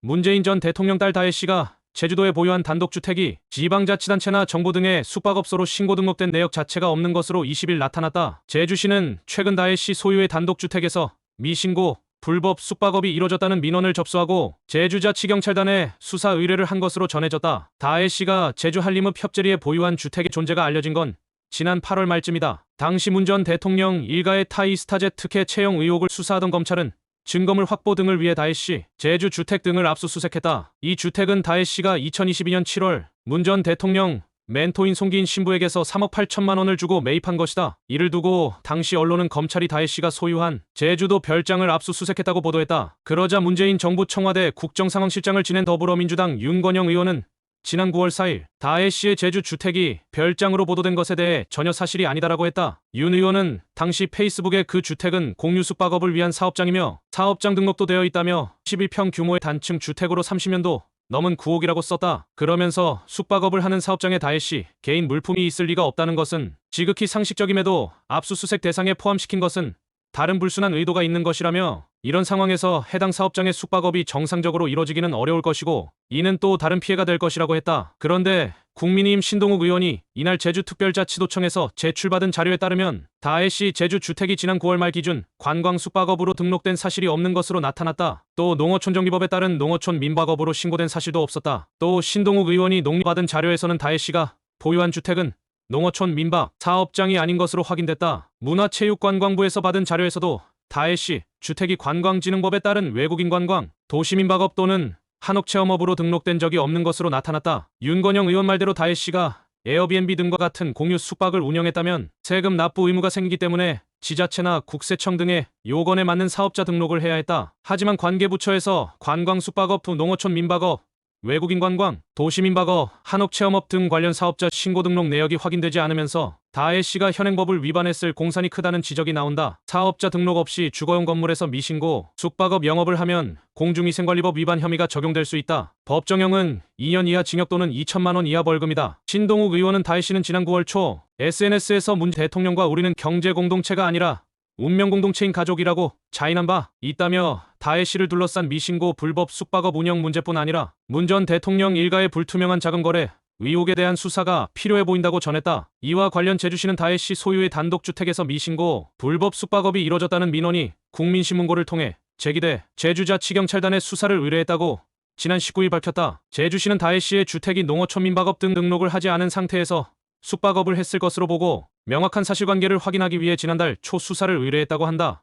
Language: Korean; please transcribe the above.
문재인 전 대통령 딸 다혜 씨가 제주도에 보유한 단독주택이 지방자치단체나 정부 등의 숙박업소로 신고 등록된 내역 자체가 없는 것으로 20일 나타났다. 제주시는 최근 다혜 씨 소유의 단독주택에서 미신고, 불법 숙박업이 이뤄졌다는 민원을 접수하고 제주자치경찰단에 수사 의뢰를 한 것으로 전해졌다. 다혜 씨가 제주 한림읍 협재리에 보유한 주택의 존재가 알려진 건 지난 8월 말쯤이다. 당시 문 전 대통령 일가의 타이스타젯 특혜 채용 의혹을 수사하던 검찰은 증거물 확보 등을 위해 다혜 씨 제주 주택 등을 압수수색했다. 이 주택은 다혜 씨가 2022년 7월 문 전 대통령 멘토인 송기인 신부에게서 3억 8천만 원을 주고 매입한 것이다. 이를 두고 당시 언론은 검찰이 다혜 씨가 소유한 제주도 별장을 압수수색했다고 보도했다. 그러자 문재인 정부 청와대 국정상황실장을 지낸 더불어민주당 윤건영 의원은 지난 9월 4일 다혜 씨의 제주 주택이 별장으로 보도된 것에 대해 전혀 사실이 아니다라고 했다. 윤 의원은 당시 페이스북에 그 주택은 공유 숙박업을 위한 사업장이며 사업장 등록도 되어 있다며 11평 규모의 단층 주택으로 30년도 넘은 9억이라고 썼다. 그러면서 숙박업을 하는 사업장에 다혜 씨 개인 물품이 있을 리가 없다는 것은 지극히 상식적임에도 압수수색 대상에 포함시킨 것은 다른 불순한 의도가 있는 것이라며 이런 상황에서 해당 사업장의 숙박업이 정상적으로 이뤄지기는 어려울 것이고 이는 또 다른 피해가 될 것이라고 했다. 그런데 국민의힘 신동욱 의원이 이날 제주특별자치도청에서 제출받은 자료에 따르면 다혜 씨 제주 주택이 지난 9월 말 기준 관광 숙박업으로 등록된 사실이 없는 것으로 나타났다. 또 농어촌정비법에 따른 농어촌 민박업으로 신고된 사실도 없었다. 또 신동욱 의원이 농립받은 자료에서는 다혜 씨가 보유한 주택은 농어촌 민박 사업장이 아닌 것으로 확인됐다. 문화체육관광부에서 받은 자료에서도 다혜 씨 주택이 관광진흥법에 따른 외국인 관광, 도시민박업 또는 한옥체험업으로 등록된 적이 없는 것으로 나타났다. 윤건영 의원 말대로 다혜 씨가 에어비앤비 등과 같은 공유 숙박을 운영했다면 세금 납부 의무가 생기기 때문에 지자체나 국세청 등의 요건에 맞는 사업자 등록을 해야 했다. 하지만 관계부처에서 관광 숙박업, 농어촌 민박업, 외국인 관광, 도시민박업, 한옥체험업 등 관련 사업자 신고 등록 내역이 확인되지 않으면서 다혜 씨가 현행법을 위반했을 공산이 크다는 지적이 나온다. 사업자 등록 없이 주거용 건물에서 미신고, 숙박업 영업을 하면 공중위생관리법 위반 혐의가 적용될 수 있다. 법정형은 2년 이하 징역 또는 2천만 원 이하 벌금이다. 신동욱 의원은 다혜 씨는 지난 9월 초 SNS에서 문 대통령과 우리는 경제공동체가 아니라 운명공동체인 가족이라고 자인한 바 있다며 다혜 씨를 둘러싼 미신고 불법 숙박업 운영 문제뿐 아니라 문 전 대통령 일가의 불투명한 자금 거래 의혹에 대한 수사가 필요해 보인다고 전했다. 이와 관련 제주시는 다혜 씨 소유의 단독주택에서 미신고 불법 숙박업이 이뤄졌다는 민원이 국민신문고를 통해 제기돼 제주자치경찰단에 수사를 의뢰했다고 지난 19일 밝혔다. 제주시는 다혜 씨의 주택이 농어촌 민박업 등 등록을 하지 않은 상태에서 숙박업을 했을 것으로 보고 명확한 사실관계를 확인하기 위해 지난달 초 수사를 의뢰했다고 한다.